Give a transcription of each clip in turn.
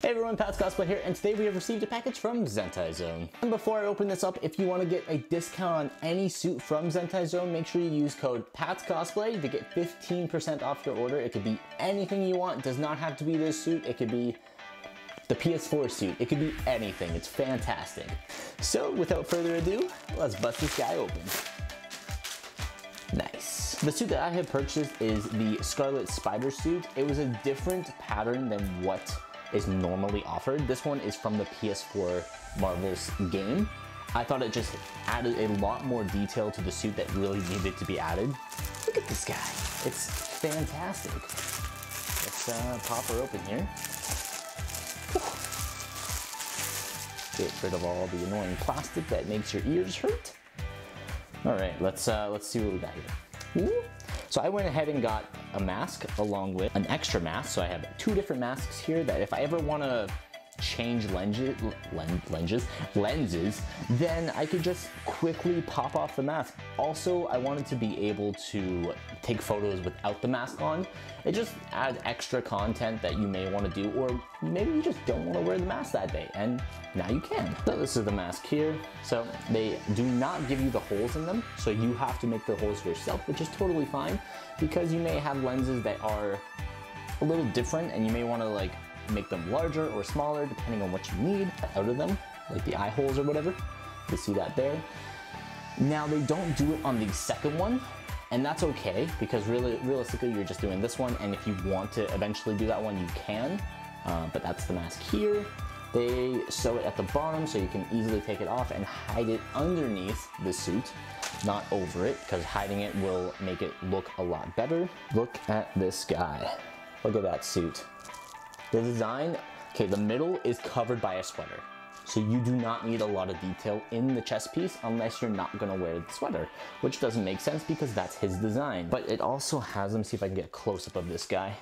Hey everyone, Pat's Cosplay here, and today we have received a package from ZentaiZone. And before I open this up, if you want to get a discount on any suit from ZentaiZone, make sure you use code Pat's Cosplay to get 15% off your order. It could be anything you want. It does not have to be this suit. It could be the PS4 suit. It could be anything. It's fantastic. So without further ado, let's bust this guy open. Nice. The suit that I have purchased is the Scarlet Spider suit. It was a different pattern than what is normally offered. This one is from the PS4 Marvel's game. I thought it just added a lot more detail to the suit that really needed to be added. Look at this guy. It's fantastic. Let's pop her open here. Get rid of all the annoying plastic that makes your ears hurt. All right, let's see what we got here. Ooh. So I went ahead and got a mask along with an extra mask. So I have two different masks here that if I ever want to change lenses, then I could just quickly pop off the mask. Also, I wanted to be able to take photos without the mask on. It just adds extra content that you may want to do, or maybe you just don't want to wear the mask that day, and now you can. So this is the mask here. So they do not give you the holes in them, so you have to make the holes yourself, which is totally fine, because you may have lenses that are a little different, and you may want to like make them larger or smaller depending on what you need out of them, like the eye holes or whatever. You see that there. Now they don't do it on the second one, and that's okay, because realistically you're just doing this one, and if you want to eventually do that one, you can, but that's the mask here. They sew it at the bottom so you can easily take it off and hide it underneath the suit, not over it, because hiding it will make it look a lot better. Look at this guy. Look at that suit. The design, okay, the middle is covered by a sweater. So you do not need a lot of detail in the chest piece unless you're not gonna wear the sweater, which doesn't make sense because that's his design. But it also has, let me see if I can get a close-up of this guy.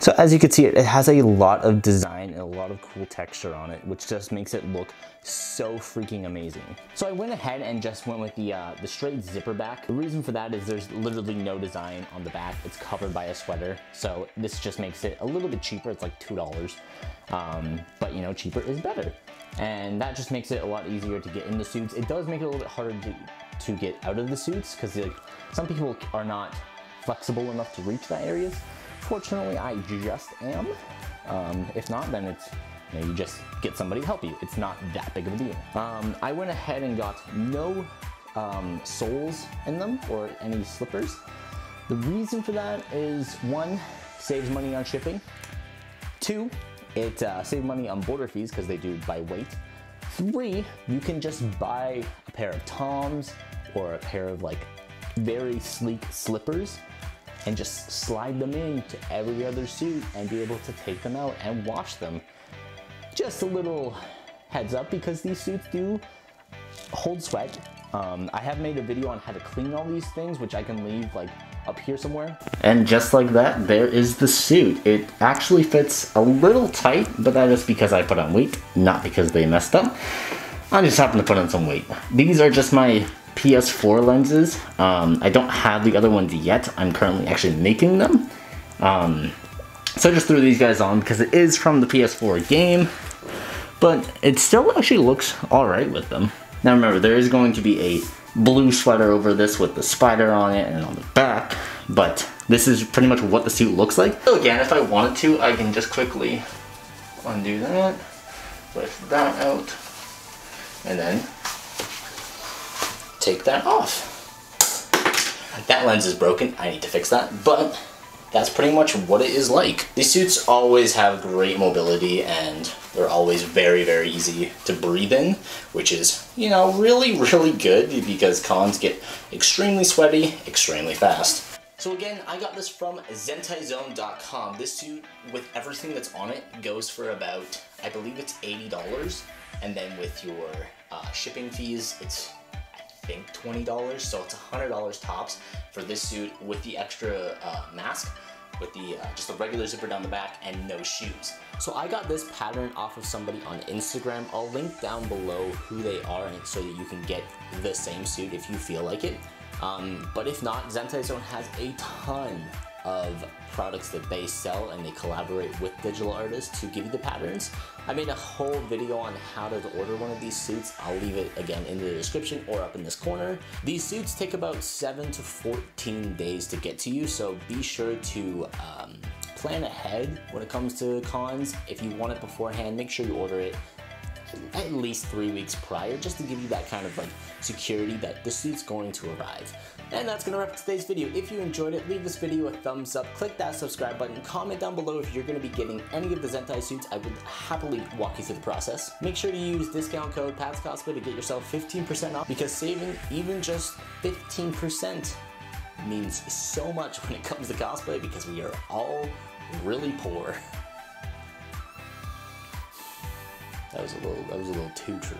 So as you can see, it has a lot of design and a lot of cool texture on it, which just makes it look so freaking amazing. So I went ahead and just went with the straight zipper back. The reason for that is there's literally no design on the back. It's covered by a sweater. So this just makes it a little bit cheaper. It's like $2. But you know, cheaper is better. And that just makes it a lot easier to get in the suits. It does make it a little bit harder to get out of the suits, because like some people are not flexible enough to reach that areas. Fortunately, I just am. If not, then it's, you know, you just get somebody to help you. It's not that big of a deal. I went ahead and got no soles in them or any slippers. The reason for that is, one, saves money on shipping. Two, it saves money on border fees because they do by weight. Three, you can just buy a pair of Toms or a pair of like very sleek slippers and just slide them into every other suit and be able to take them out and wash them. Just a little heads up, because these suits do hold sweat. I have made a video on how to clean all these things, which I can leave like up here somewhere. And just like that, there is the suit. It actually fits a little tight, but that is because I put on weight, not because they messed up. I just happen to put on some weight. These are just my PS4 lenses. I don't have the other ones yet. I'm currently actually making them. So I just threw these guys on because it is from the PS4 game, but it still actually looks alright with them. Now remember, there is going to be a blue sweater over this with the spider on it and on the back, but this is pretty much what the suit looks like. So again, if I wanted to, I can just quickly undo that, lift that out, and then take that off. That lens is broken, I need to fix that, but that's pretty much what it is like. These suits always have great mobility, and they're always very, very easy to breathe in, which is, you know, really, really good, because cons get extremely sweaty, extremely fast. So again, I got this from ZentaiZone.com. This suit, with everything that's on it, goes for about, I believe it's $80, and then with your shipping fees, it's I think $20, so it's $100 tops for this suit with the extra mask, with the just a regular zipper down the back and no shoes. So I got this pattern off of somebody on Instagram. I'll link down below who they are so that you can get the same suit if you feel like it. But if not, ZentaiZone has a ton of products that they sell, and they collaborate with digital artists to give you the patterns. I made a whole video on how to order one of these suits. I'll leave it again in the description or up in this corner. These suits take about 7 to 14 days to get to you, so be sure to plan ahead when it comes to cons. If you want it beforehand, make sure you order it at least 3 weeks prior, just to give you that kind of like security that the suit's going to arrive. And that's gonna wrap up today's video. If you enjoyed it, leave this video a thumbs up, click that subscribe button, comment down below if you're gonna be getting any of the Zentai suits. I would happily walk you through the process. Make sure to use discount code PATSCosplay to get yourself 15% off, because saving even just 15% means so much when it comes to cosplay, because we are all really poor. That was a little too true.